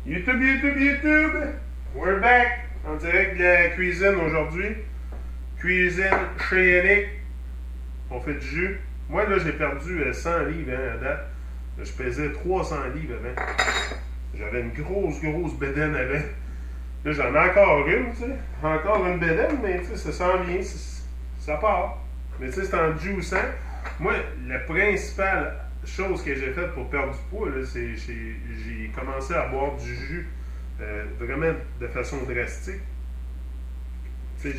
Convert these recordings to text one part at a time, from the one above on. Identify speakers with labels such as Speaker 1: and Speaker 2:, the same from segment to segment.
Speaker 1: YouTube, YouTube, YouTube! We're back! En direct de la cuisine aujourd'hui. Cuisine chez Yannick. On fait du jus. Moi, là, j'ai perdu 100 livres à date. Je pesais 300 livres avant. J'avais une grosse bédaine avant. Là, j'en ai encore une, tu sais. Encore une bédaine, mais tu sais, ça sent bien. Ça part. Mais tu sais, c'est en juiçant. Moi, la principale chose que j'ai faite pour perdre du poids, là, c'est j'ai commencé à boire du jus vraiment de façon drastique. Tu sais,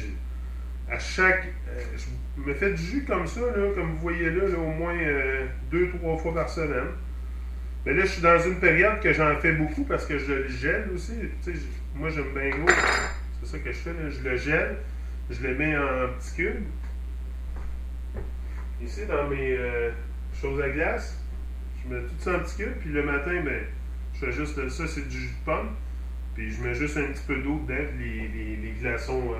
Speaker 1: à chaque. Je me fais du jus comme ça, là, comme vous voyez là, au moins 2-3 fois par semaine. Mais là, je suis dans une période que j'en fais beaucoup parce que je le gèle aussi. Tu sais, moi, j'aime bien gros. C'est ça que je fais, là. Je le gèle, je le mets en petits cubes. Ici, dans mes choses à glace, je mets tout ça en petits cubes, puis le matin, ben, je fais juste ça, c'est du jus de pomme. Puis je mets juste un petit peu d'eau dedans, puis les glaçons.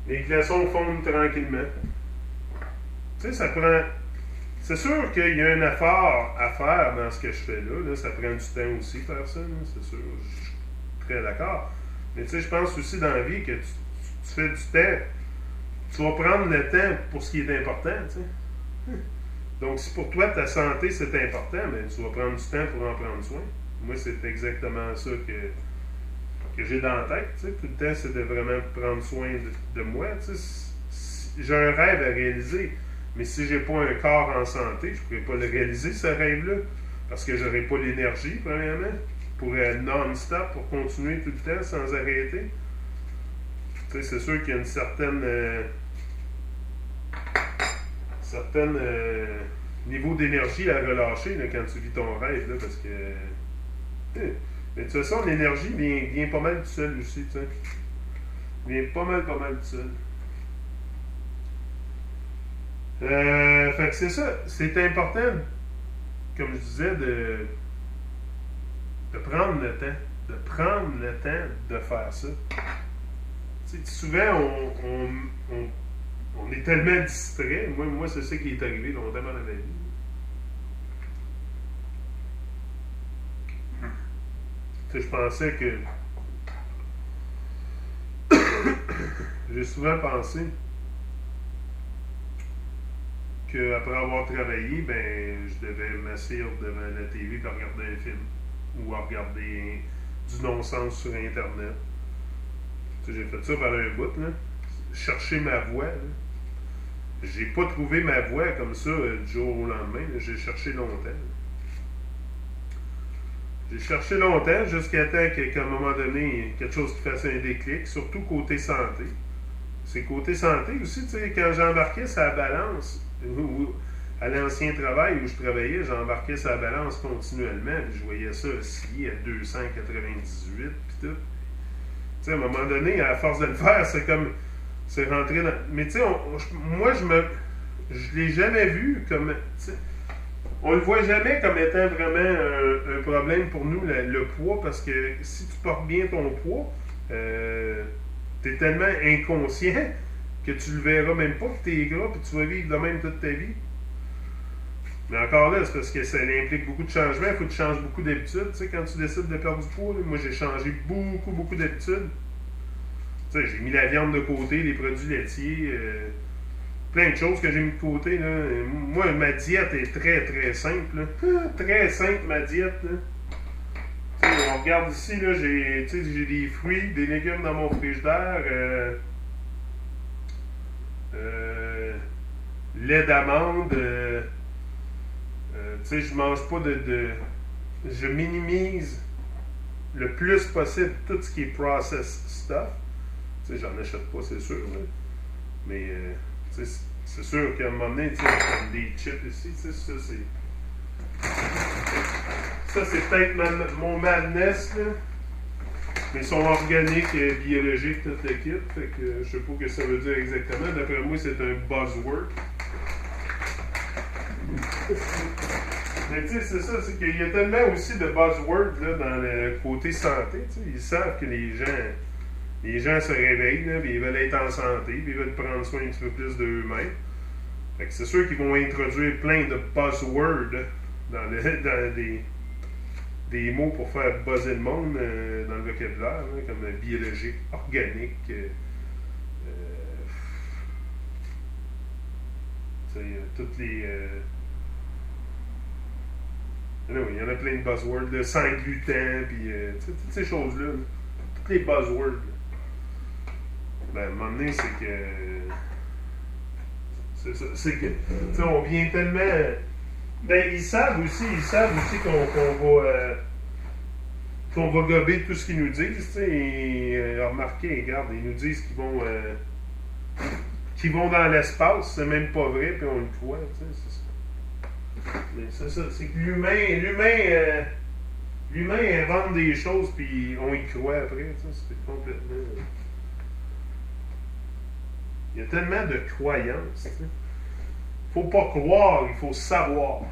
Speaker 1: Les glaçons fondent tranquillement. Tu sais, ça prend. C'est sûr qu'il y a un effort à faire dans ce que je fais là. Ça prend du temps aussi faire ça, là, c'est sûr. Je suis très d'accord. Mais tu sais, je pense aussi dans la vie que tu fais du temps. Tu vas prendre le temps pour ce qui est important, tu sais. Donc, si pour toi, ta santé, c'est important, ben, tu vas prendre du temps pour en prendre soin. Moi, c'est exactement ça que j'ai dans la tête, tu sais. Tout le temps, c'est de vraiment prendre soin de moi, tu sais. J'ai un rêve à réaliser, mais si j'ai pas un corps en santé, je pourrais pas le réaliser, ce rêve-là, parce que j'aurais pas l'énergie, premièrement, pour être non-stop, pour continuer tout le temps, sans arrêter. Tu sais, c'est sûr qu'il y a une certaine niveau d'énergie à relâcher là, quand tu vis ton rêve, là, parce que... Mais de toute façon, l'énergie vient pas mal tout seul aussi, tu sais. Vient pas mal tout seul. Fait que c'est ça. C'est important, comme je disais, de prendre le temps. De prendre le temps de faire ça. Tu sais, souvent, on est tellement distrait. Moi, c'est ça qui est arrivé longtemps dans ma vie. Tu sais, je pensais que... J'ai souvent pensé qu'après avoir travaillé, ben, je devais m'asseoir devant la TV et regarder un film. Ou à regarder du non-sens sur Internet. Tu sais, j'ai fait ça pendant un bout, là. Chercher ma voix, là. J'ai pas trouvé ma voix comme ça du jour au lendemain. Là. J'ai cherché longtemps. J'ai cherché longtemps jusqu'à temps qu'à un moment donné, quelque chose qui fasse un déclic, surtout côté santé. C'est côté santé aussi, tu sais, quand j'embarquais sur la balance, ou à l'ancien travail où je travaillais, j'embarquais sur la balance continuellement, puis je voyais ça osciller à 298, puis tout. Tu sais, à un moment donné, à force de le faire, c'est comme... C'est rentré dans... Mais tu sais, moi, je l'ai jamais vu comme... On le voit jamais comme étant vraiment un problème pour nous, le poids, parce que si tu portes bien ton poids, t'es tellement inconscient que tu le verras même pas que t'es gras, puis tu vas vivre de même toute ta vie. Mais encore là, c'est parce que ça implique beaucoup de changements, il faut que tu changes beaucoup d'habitudes, tu sais, quand tu décides de perdre du poids. Là, moi, j'ai changé beaucoup d'habitudes. Tu sais, j'ai mis la viande de côté, les produits laitiers, plein de choses que j'ai mis de côté. Là. Moi, ma diète est très simple. Là. Très simple, ma diète. Là. On regarde ici, là, j'ai des fruits, des légumes dans mon frigidaire, lait d'amande. Je mange pas je minimise le plus possible tout ce qui est processed stuff. J'en achète pas, c'est sûr. Là. Mais c'est sûr qu'à un moment donné, comme des chips ici, ça c'est peut-être mon madness, là. Mais ils sont organiques, biologiques, toute l'équipe. Fait que je sais pas ce que ça veut dire exactement. D'après moi, c'est un buzzword. Mais tu sais, c'est ça, c'est qu'il y a tellement aussi de buzzwords là, dans le côté santé. Ils savent que les gens se réveillent, là, puis ils veulent être en santé, puis ils veulent prendre soin un petit peu plus d'eux-mêmes. Fait que c'est sûr qu'ils vont introduire plein de buzzwords dans des mots pour faire buzzer le monde dans le vocabulaire, hein, comme biologique, organique. Toutes les. Il y en a plein de buzzwords, le sans gluten, puis toutes ces choses-là. Toutes les buzzwords. Ben, à un moment donné, c'est que. C'est ça. C'est que. On vient tellement. Ben, ils savent aussi qu'on va gober tout ce qu'ils nous disent. Remarquez, regarde, ils nous disent qu'ils vont dans l'espace, c'est même pas vrai, puis on le croit. C'est ça. Mais c'est ça, c'est que l'humain invente des choses, puis on y croit après. C'est complètement. Il y a tellement de croyances. Faut pas croire, il faut savoir.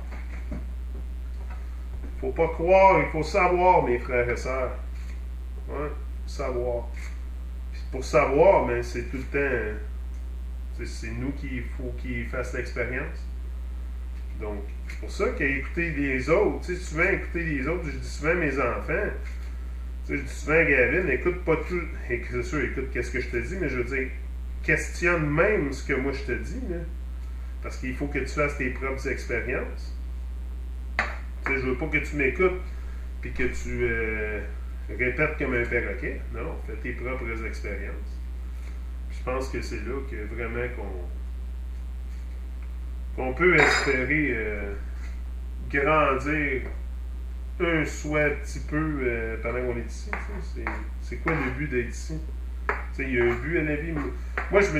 Speaker 1: Faut pas croire, il faut savoir, mes frères et sœurs. Ouais, savoir. Puis pour savoir, ben, c'est tout le temps. C'est nous qu'il faut qu'ils fassent l'expérience. Donc, c'est pour ça qu'écouter les autres, souvent écouter les autres, je dis souvent à mes enfants, je dis souvent à Gavin, écoute pas tout, et c'est sûr, écoute qu'est-ce que je te dis, mais je veux dire, questionne même ce que moi je te dis, là, parce qu'il faut que tu fasses tes propres expériences. Je veux pas que tu m'écoutes, puis que tu répètes comme un perroquet, non, fais tes propres expériences. Je pense que c'est là que vraiment qu'on peut espérer grandir un souhait petit peu pendant qu'on est ici. C'est quoi le but d'être ici? Il y a un but à la vie. Moi, je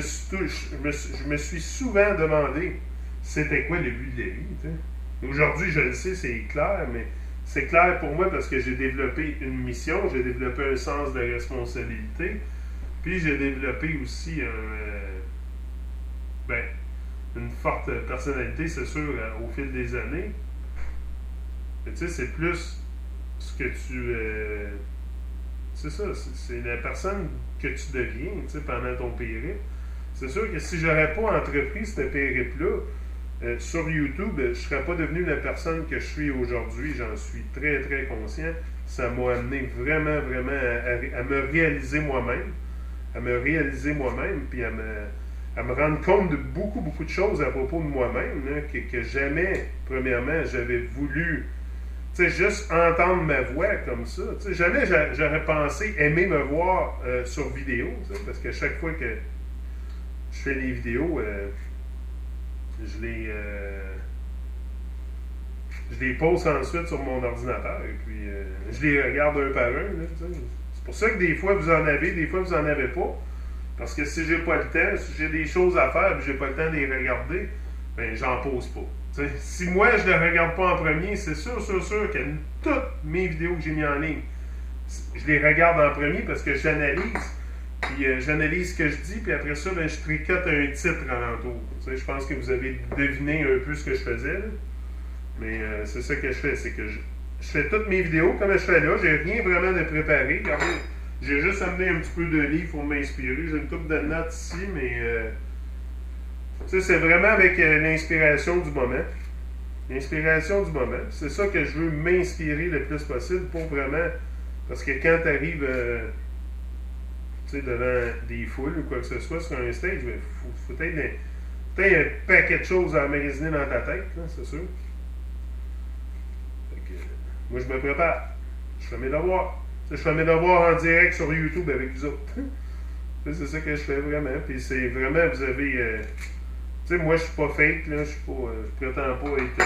Speaker 1: me suis souvent demandé c'était quoi le but de la vie. T'sais. Aujourd'hui, je le sais, c'est clair, mais c'est clair pour moi parce que j'ai développé une mission, j'ai développé un sens de responsabilité, puis j'ai développé aussi une forte personnalité, c'est sûr, au fil des années. Mais tu sais, c'est plus ce que tu... c'est ça, c'est la personne que tu deviens, tu sais, pendant ton périple. C'est sûr que si j'aurais pas entrepris ce périple-là, sur YouTube, je ne serais pas devenu la personne que je suis aujourd'hui. J'en suis très, très conscient. Ça m'a amené vraiment, vraiment à me réaliser moi-même. Puis à me rendre compte de beaucoup, beaucoup de choses à propos de moi-même, là, que jamais, premièrement, j'avais voulu, tu sais, juste entendre ma voix comme ça. Tu sais, jamais j'aurais pensé aimer me voir sur vidéo, tu sais, parce que chaque fois que je fais des vidéos, je les pose ensuite sur mon ordinateur et puis je les regarde un par un. Là, c'est pour ça que des fois vous en avez, des fois vous en avez pas. Parce que si j'ai pas le temps, si j'ai des choses à faire et j'ai pas le temps de les regarder, ben j'en pose pas. T'sais, si moi je ne les regarde pas en premier, c'est sûr que toutes mes vidéos que j'ai mis en ligne, je les regarde en premier parce que j'analyse. Puis j'analyse ce que je dis, puis après ça, ben, je tricote un titre alentour. Je pense que vous avez deviné un peu ce que je faisais. Là. Mais c'est ça que je fais, c'est que je fais toutes mes vidéos comme je fais là. J'ai rien vraiment de préparé. Regardez, j'ai juste amené un petit peu de livre pour m'inspirer. J'ai une couple de notes ici, mais c'est vraiment avec l'inspiration du moment. L'inspiration du moment. C'est ça que je veux m'inspirer le plus possible pour vraiment... Parce que quand tu arrives... devant des foules ou quoi que ce soit sur un stage, il faut peut-être un paquet de choses à emmagasiner dans ta tête, là, c'est sûr. Fait que, moi, je me prépare. Je fais mes devoirs. Je fais mes devoirs en direct sur YouTube avec vous autres. C'est ça que je fais vraiment. Puis c'est vraiment, vous avez... moi, je suis pas fake, là. Je prétends pas être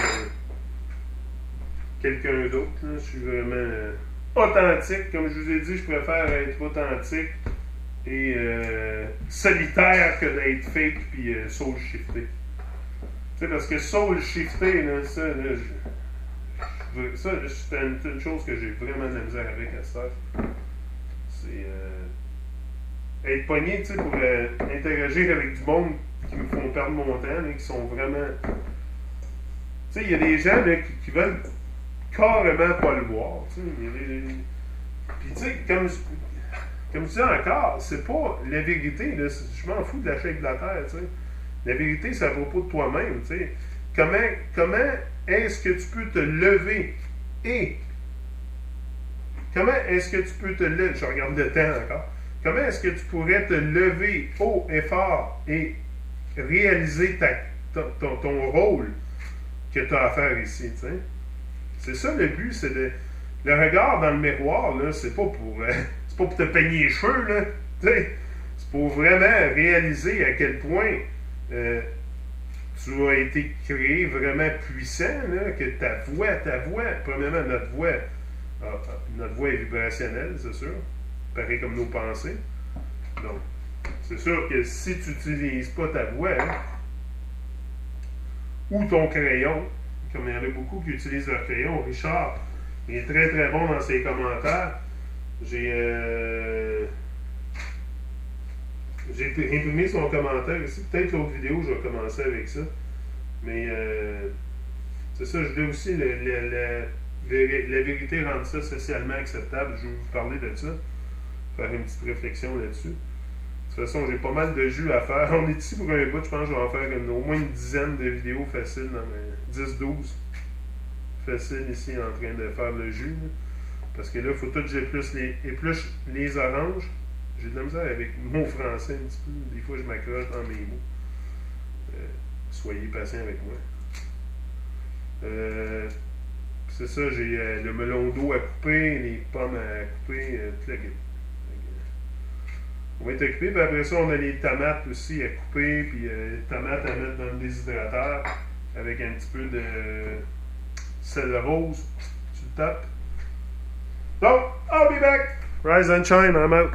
Speaker 1: quelqu'un d'autre. Là. Je suis vraiment authentique. Comme je vous ai dit, je préfère être authentique et solitaire que d'être fake puis soul shifté. Parce que soul shifté, là, ça, c'est une chose que j'ai vraiment de la misère avec à ça. C'est être pogné, pour interagir avec du monde qui me font perdre mon temps, là, qui sont vraiment... il y a des gens là, qui veulent carrément pas le voir. Puis tu sais, comme je dis encore, c'est pas la vérité, là, je m'en fous de la shape de la terre, tu sais. La vérité, c'est à propos de toi-même, tu sais. Comment est-ce que tu peux te lever et comment est-ce que tu peux te lever, je regarde le temps encore, comment est-ce que tu pourrais te lever haut et fort et réaliser ton rôle que tu as à faire ici, tu sais? C'est ça le but, c'est de... Le regard dans le miroir, là, c'est pas pour te peigner les cheveux, là, tu sais? C'est pour vraiment réaliser à quel point tu as été créé vraiment puissant, là, que ta voix, premièrement, notre voix est vibrationnelle, c'est sûr, pareil comme nos pensées. Donc, c'est sûr que si tu n'utilises pas ta voix, hein, ou ton crayon, comme il y en a beaucoup qui utilisent leur crayon, Richard, il est très très bon dans ses commentaires. J'ai imprimé son commentaire ici. Peut-être l'autre vidéo, je vais commencer avec ça. Mais c'est ça, je voulais aussi la vérité rendre ça socialement acceptable. Je vais vous parler de ça. Faire une petite réflexion là-dessus. De toute façon, j'ai pas mal de jus à faire. On est ici pour un bout, je pense que je vais en faire au moins une dizaine de vidéos faciles, dans mes 10-12 faciles ici en train de faire le jus. Là. Parce que là, il faut tout que j'épluche les oranges. J'ai de la misère avec mon français un petit peu. Des fois, je m'accroche dans mes mots. Soyez patient avec moi. C'est ça, j'ai le melon d'eau à couper, les pommes à couper, toute la gueule. On va être occupé, puis après ça, on a les tomates aussi à couper, puis les tomates à mettre dans le déshydrateur avec un petit peu de sel rose. Tu le tapes. Donc, I'll be back. Rise and shine, I'm out.